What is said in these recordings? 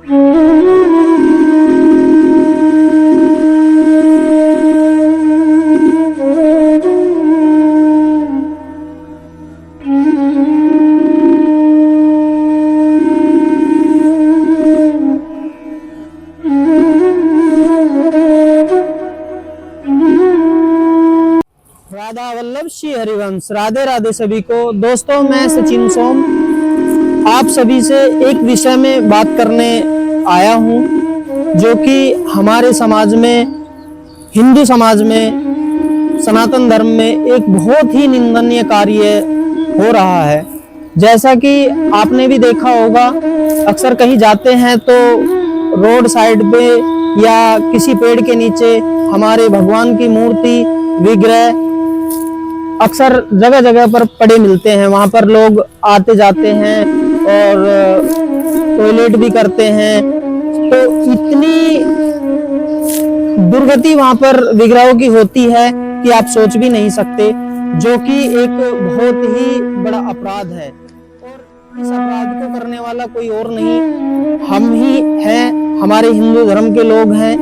राधा वल्लभ श्री हरिवंश। राधे राधे सभी को। दोस्तों, मैं सचिन सोम आप सभी से एक विषय में बात करने आया हूं, जो कि हमारे समाज में, हिंदू समाज में, सनातन धर्म में एक बहुत ही निंदनीय कार्य हो रहा है। जैसा कि आपने भी देखा होगा, अक्सर कहीं जाते हैं तो रोड साइड पे या किसी पेड़ के नीचे हमारे भगवान की मूर्ति, विग्रह अक्सर जगह जगह पर पड़े मिलते हैं। वहां पर लोग आते जाते हैं और टॉयलेट भी करते हैं। तो इतनी दुर्गति वहां पर विग्रहों की होती है कि आप सोच भी नहीं सकते, जो कि एक बहुत ही बड़ा अपराध है। और इस अपराध को करने वाला कोई और नहीं, हम ही हैं, हमारे हिंदू धर्म के लोग हैं।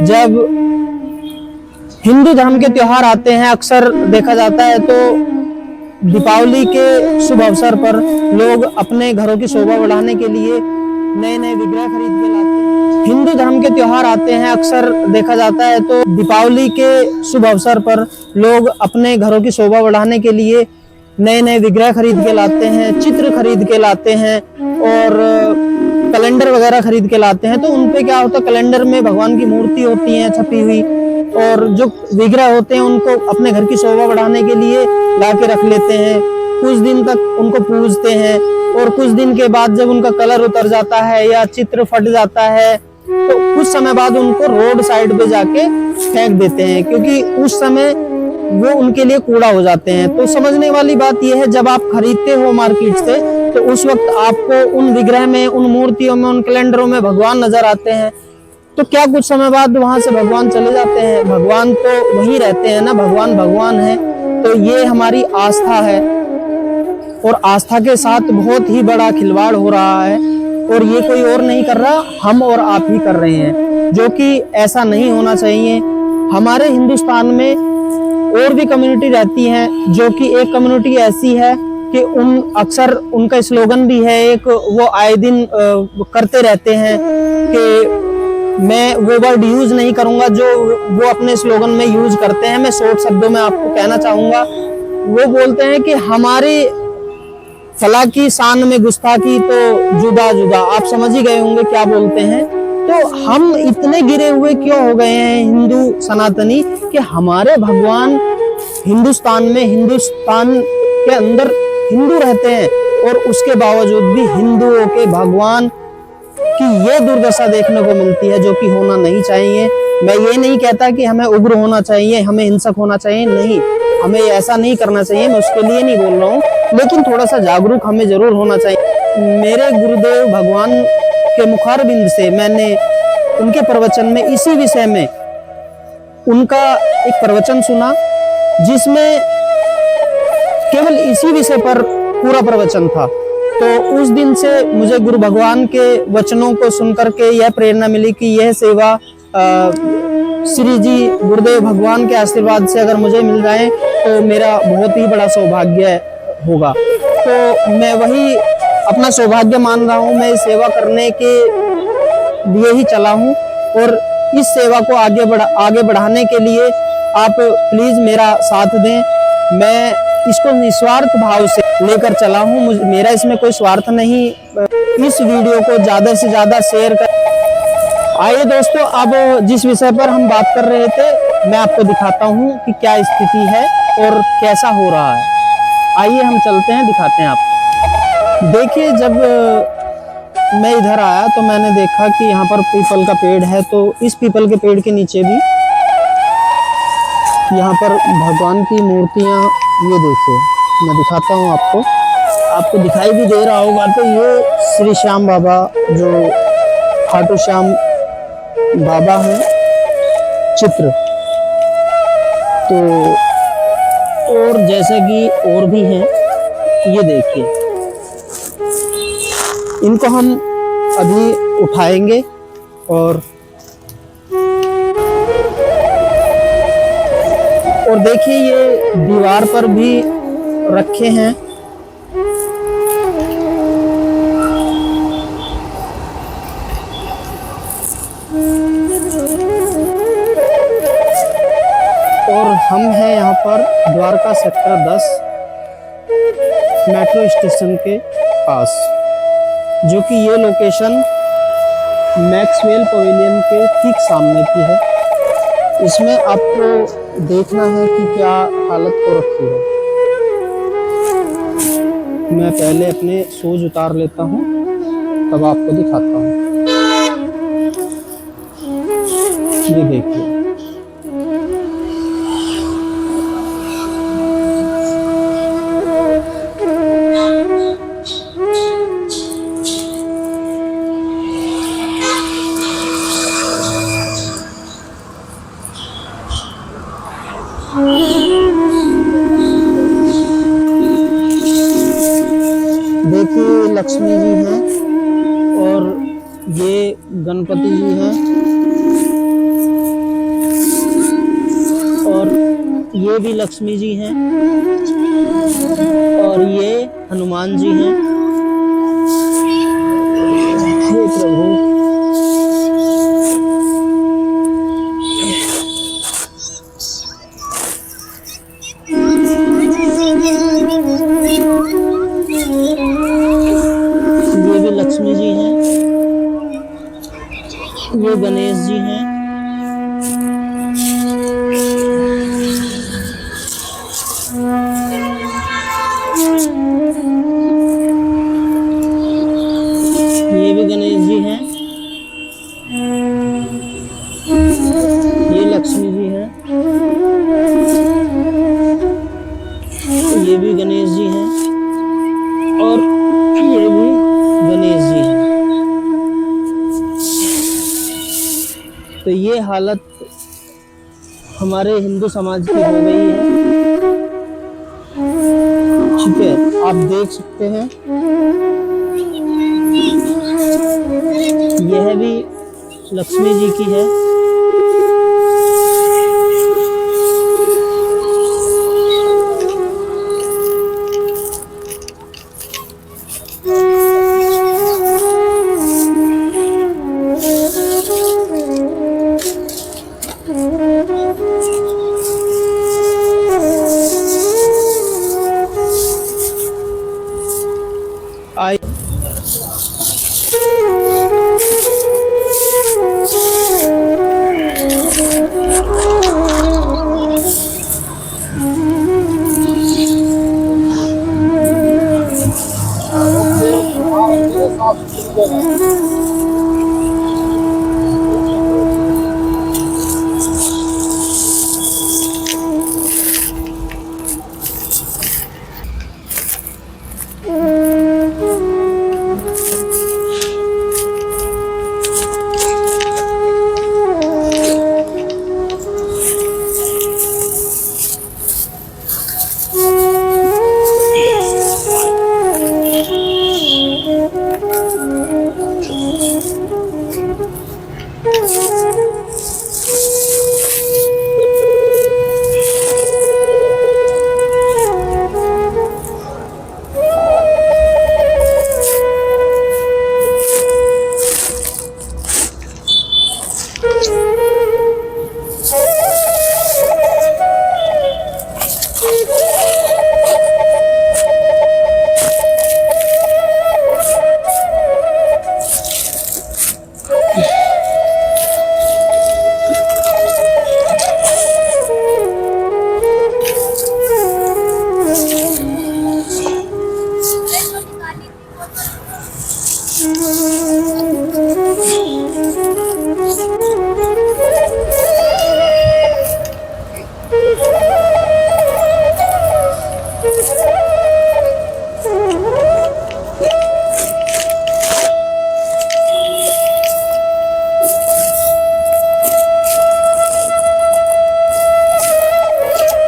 जब हिंदू धर्म के त्योहार आते हैं, अक्सर देखा जाता है तो दीपावली के शुभ अवसर पर लोग अपने घरों की शोभा बढ़ाने के लिए नए नए विग्रह खरीद के लाते हैं। हिंदू धर्म के त्योहार आते हैं, अक्सर देखा जाता है तो दीपावली के शुभ अवसर पर लोग अपने घरों की शोभा बढ़ाने के लिए नए नए विग्रह खरीद के लाते हैं, चित्र खरीद के लाते हैं और कैलेंडर वगैरह खरीद के लाते हैं। तो उनपे क्या होता है, कैलेंडर में भगवान की मूर्ति होती है छपी हुई, और जो विग्रह होते हैं उनको अपने घर की शोभा बढ़ाने के लिए ला के रख लेते हैं। कुछ दिन तक उनको पूजते हैं और कुछ दिन के बाद जब उनका कलर उतर जाता है या चित्र फट जाता है तो कुछ समय बाद उनको रोड साइड पे जाके फेंक देते हैं, क्योंकि उस समय वो उनके लिए कूड़ा हो जाते हैं। तो समझने वाली बात यह है, जब आप खरीदते हो मार्केट से तो उस वक्त आपको उन विग्रह में, उन मूर्तियों में, उन कैलेंडरों में भगवान नजर आते हैं। तो क्या कुछ समय बाद वहां से भगवान चले जाते हैं? भगवान तो वहीं रहते हैं ना, भगवान भगवान है। तो ये हमारी आस्था है और आस्था के साथ बहुत ही बड़ा खिलवाड़ हो रहा है, और ये कोई और नहीं कर रहा, हम और आप ही कर रहे हैं, जो कि ऐसा नहीं होना चाहिए। हमारे हिंदुस्तान में और भी कम्युनिटी रहती है, जो कि एक कम्युनिटी ऐसी है कि अक्सर उनका स्लोगन भी है एक, वो आए दिन करते रहते हैं कि मैं वो वर्ड यूज नहीं करूंगा जो वो अपने स्लोगन में यूज करते हैं। मैं शॉर्ट शब्दों में आपको कहना चाहूंगा, वो बोलते हैं कि हमारी फला की शान में गुस्ताखी तो जुदा जुदा। आप समझ ही गए होंगे क्या बोलते हैं। तो हम इतने गिरे हुए क्यों हो गए हैं हिंदू सनातनी, कि हमारे भगवान हिंदुस्तान में, हिंदुस्तान के अंदर हिंदू रहते हैं और उसके बावजूद भी हिंदुओं के भगवान कि ये दुर्दशा देखने को मिलती है, जो कि होना नहीं चाहिए। मैं ये नहीं कहता कि हमें उग्र होना चाहिए, हमें हिंसक होना चाहिए, नहीं, हमें ऐसा नहीं करना चाहिए, मैं उसके लिए नहीं बोल रहा हूँ, लेकिन थोड़ा सा जागरूक हमें जरूर होना चाहिए। मेरे गुरुदेव भगवान के मुखारबिंद से मैंने उनके प्रवचन में इसी विषय में उनका एक प्रवचन सुना, जिसमें केवल इसी विषय पर पूरा प्रवचन था। तो उस दिन से मुझे गुरु भगवान के वचनों को सुनकर के यह प्रेरणा मिली कि यह सेवा श्री जी गुरुदेव भगवान के आशीर्वाद से अगर मुझे मिल जाए तो मेरा बहुत ही बड़ा सौभाग्य होगा। तो मैं वही अपना सौभाग्य मान रहा हूँ, मैं इस सेवा करने के लिए ही चला हूँ, और इस सेवा को आगे बढ़ाने के लिए आप प्लीज मेरा साथ दें। मैं इसको निस्वार्थ भाव से लेकर चला हूँ, मेरा इसमें कोई स्वार्थ नहीं। इस वीडियो को ज्यादा से ज्यादा शेयर कर। आइए दोस्तों, अब जिस विषय पर हम बात कर रहे थे मैं आपको दिखाता हूँ कि क्या स्थिति है और कैसा हो रहा है। आइए हम चलते हैं, दिखाते हैं आपको। देखिए, जब मैं इधर आया तो मैंने देखा कि यहाँ पर पीपल का पेड़ है, तो इस पीपल के पेड़ के नीचे भी यहाँ पर भगवान की मूर्तियाँ, ये देखिए मैं दिखाता हूँ आपको दिखाई भी दे रहा होगा। तो ये श्री श्याम बाबा, जो खाटू श्याम बाबा हैं, चित्र। तो और जैसे कि और भी हैं, ये देखिए, इनको हम अभी उठाएंगे और देखिए ये दीवार पर भी रखे हैं। और हम हैं यहाँ पर द्वारका सेक्टर 10 मेट्रो स्टेशन के पास, जो कि ये लोकेशन मैक्सवेल पवेलियन के ठीक सामने की है। इसमें आपको देखना है कि क्या हालत हो रखी है। मैं पहले अपने शूज उतार लेता हूँ, तब आपको दिखाता हूँ। ये देखिए, देखिए लक्ष्मी जी हैं और ये गणपति जी हैं और ये भी लक्ष्मी जी हैं और ये हनुमान जी हैं। हे प्रभु, ये भी लक्ष्मी जी हैं, ये गणेश जी हैं, ये भी गणेश जी हैं, ये लक्ष्मी जी हैं, ये भी गणेश जी हैं और ये भी गणेश जी हैं। तो ये हालत हमारे हिंदू समाज की हो गई है। ठीक है, आप देख सकते हैं यह भी लक्ष्मी जी की है। आई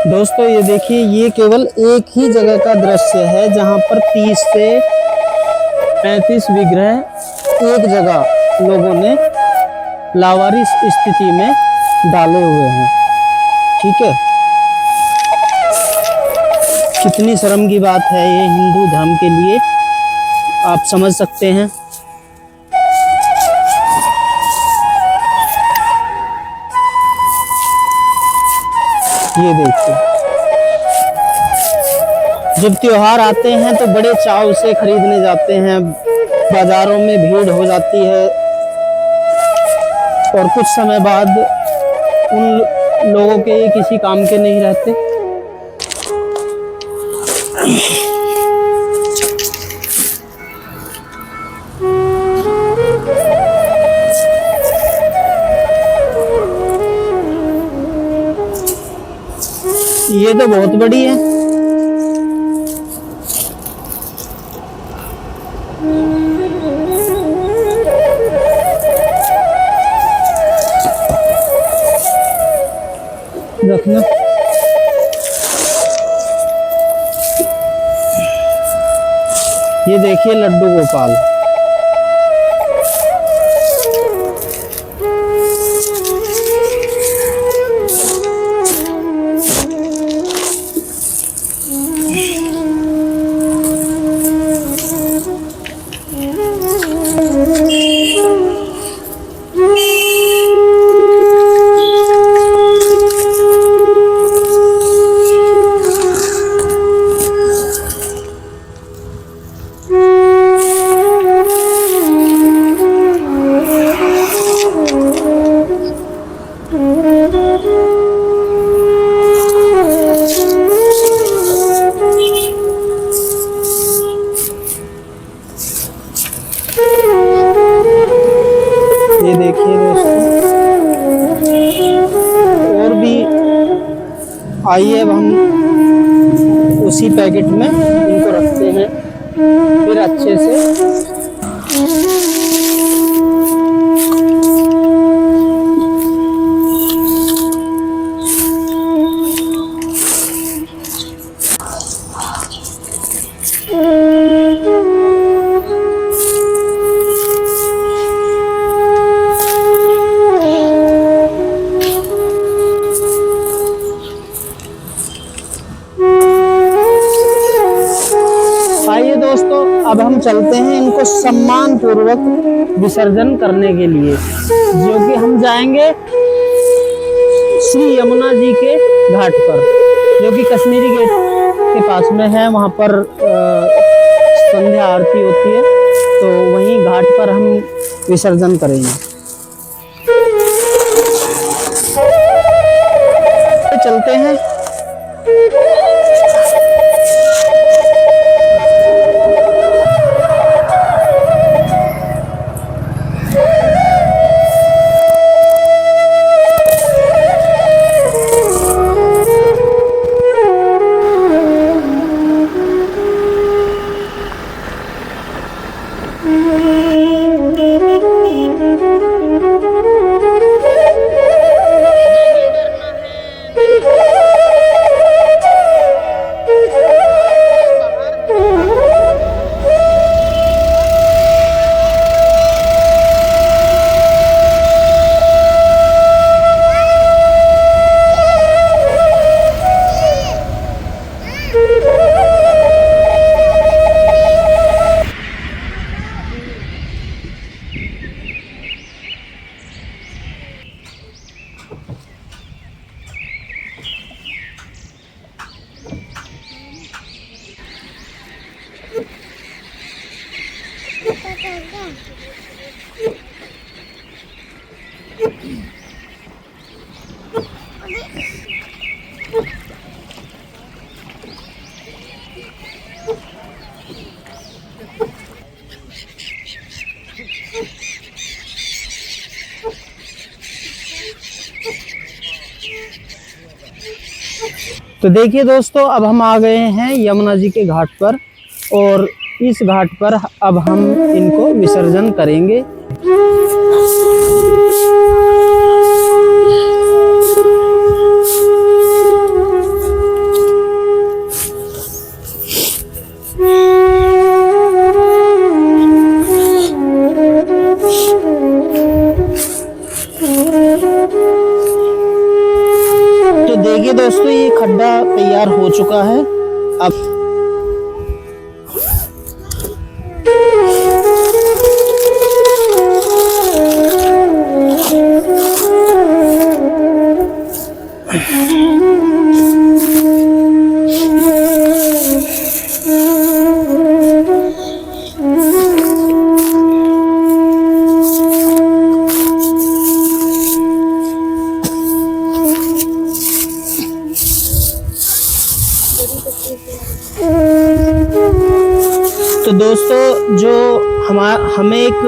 दोस्तों ये देखिए, ये केवल एक ही जगह का दृश्य है जहां पर 30 से 35 विग्रह एक जगह लोगों ने लावारिस स्थिति में डाले हुए हैं। ठीक है, कितनी शर्म की बात है ये हिंदू धर्म के लिए, आप समझ सकते हैं। ये देखिए, जब त्योहार आते हैं तो बड़े चाव से खरीदने जाते हैं, बाजारों में भीड़ हो जाती है और कुछ समय बाद उन लोगों के ये किसी काम के नहीं रहते। ये तो बहुत बड़ी है। रखना। ये देखिए लड्डू गोपाल। ये देखिए दोस्तों, और भी आइए अब हम उसी पैकेट में इनको रखते हैं फिर अच्छे से। आइए दोस्तों, अब हम चलते हैं इनको सम्मान पूर्वक विसर्जन करने के लिए, जो कि हम जाएंगे श्री यमुना जी के घाट पर, जो कि कश्मीरी गेट के पास में है। वहाँ पर संध्या आरती होती है, तो वहीं घाट पर हम विसर्जन करेंगे। चलते हैं। तो देखिए दोस्तों, अब हम आ गए हैं यमुना जी के घाट पर, और इस घाट पर अब हम इनको विसर्जन करेंगे। चुका है। अब तो दोस्तों, जो हमें एक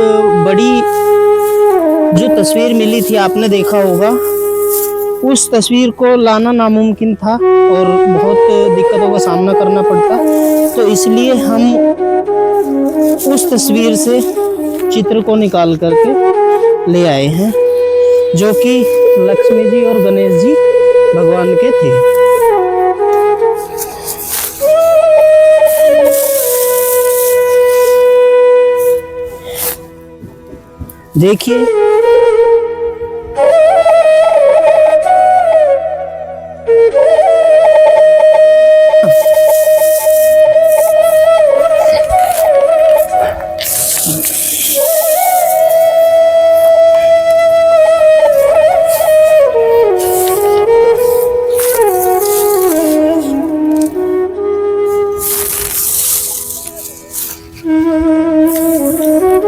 बड़ी जो तस्वीर मिली थी, आपने देखा होगा, उस तस्वीर को लाना नामुमकिन था और बहुत दिक्कतों का सामना करना पड़ता। तो इसलिए हम उस तस्वीर से चित्र को निकाल करके ले आए हैं, जो कि लक्ष्मी जी और गणेश जी भगवान के थे। देखिए,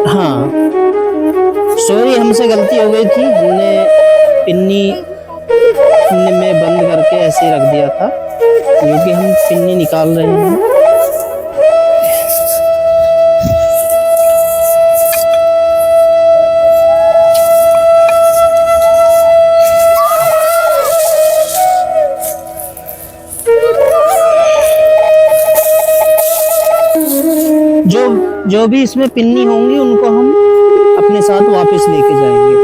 हाँ, सॉरी, हमसे गलती हो गई थी। हमने पिन्नी में बंद करके ऐसे ही रख दिया था, क्योंकि हम पिन्नी निकाल रहे हैं। जो भी इसमें पिन्नी होंगी उनको हम अपने साथ वापस लेके जाएंगे।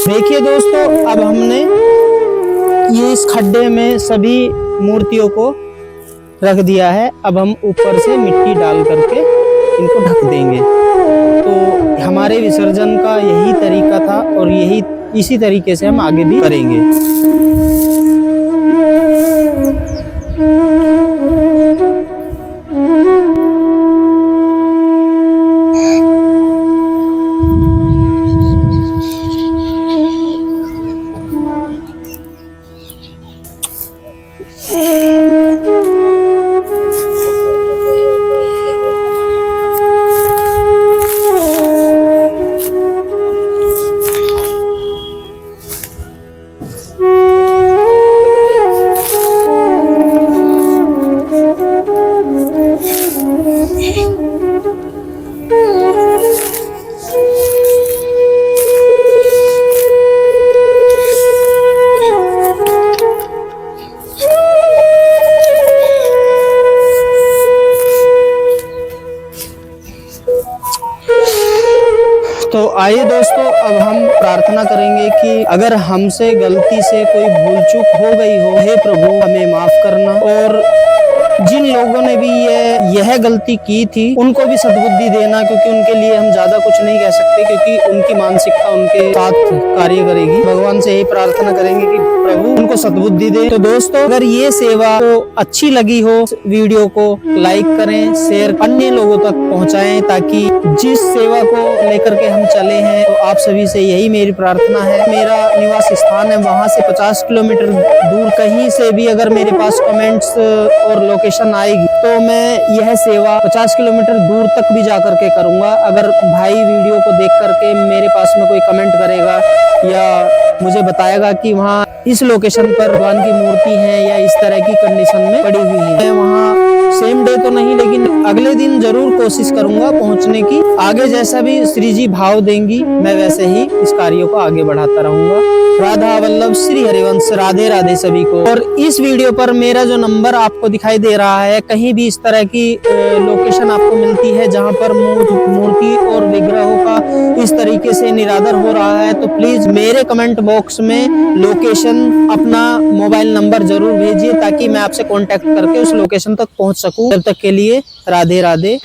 देखिए दोस्तों, अब हमने ये इस खड्डे में सभी मूर्तियों को रख दिया है। अब हम ऊपर से मिट्टी डाल करके इनको ढक देंगे। तो हमारे विसर्जन का यही तरीका था और इसी तरीके से हम आगे भी करेंगे। तो आइए दोस्तों, अब हम प्रार्थना करेंगे कि अगर हमसे गलती से कोई भूल चूक हो गई हो, हे प्रभु हमें माफ करना, और जिन लोगों ने भी यह गलती की थी उनको भी सद्बुद्धि देना, क्योंकि उनके लिए हम ज्यादा कुछ नहीं कह सकते, क्योंकि उनकी मानसिकता उनके साथ कार्य करेगी। भगवान से यही प्रार्थना करेंगे कि प्रभु उनको सद्बुद्धि दे। तो दोस्तों, अगर ये सेवा को अच्छी लगी हो, वीडियो को लाइक करें, शेयर अन्य लोगों तक पहुंचाएं, ताकि जिस सेवा को लेकर के हम चले हैं, तो आप सभी से यही मेरी प्रार्थना है। मेरा निवास स्थान है, वहां से 50 किलोमीटर दूर कहीं से भी अगर मेरे पास कमेंट्स और लोकेशन आएगी तो मैं यह सेवा 50 किलोमीटर दूर तक भी जा करके करूंगा। अगर भाई वीडियो को देख करके मेरे पास में कोई कमेंट करेगा या मुझे बताएगा कि वहाँ इस लोकेशन पर भगवान की मूर्ति है या इस तरह की कंडीशन में पड़ी हुई है, मैं वहाँ सेम डे तो नहीं लेकिन अगले दिन जरूर कोशिश करूंगा पहुंचने की। आगे जैसा भी श्री जी भाव देंगी, मैं वैसे ही इस कार्यों को आगे बढ़ाता रहूंगा। राधा वल्लभ श्री हरिवंश, राधे राधे सभी को। और इस वीडियो पर मेरा जो नंबर आपको दिखाई दे रहा है, कहीं भी इस तरह की लोकेशन आपको मिलती है जहाँ पर मूर्ति और विग्रहों का इस तरीके तरीके से निरादर हो रहा है तो प्लीज मेरे कमेंट बॉक्स में लोकेशन, अपना मोबाइल नंबर जरूर भेजिए ताकि मैं आपसे कांटेक्ट करके उस लोकेशन तक पहुंच सकूं। तब तक के लिए राधे राधे।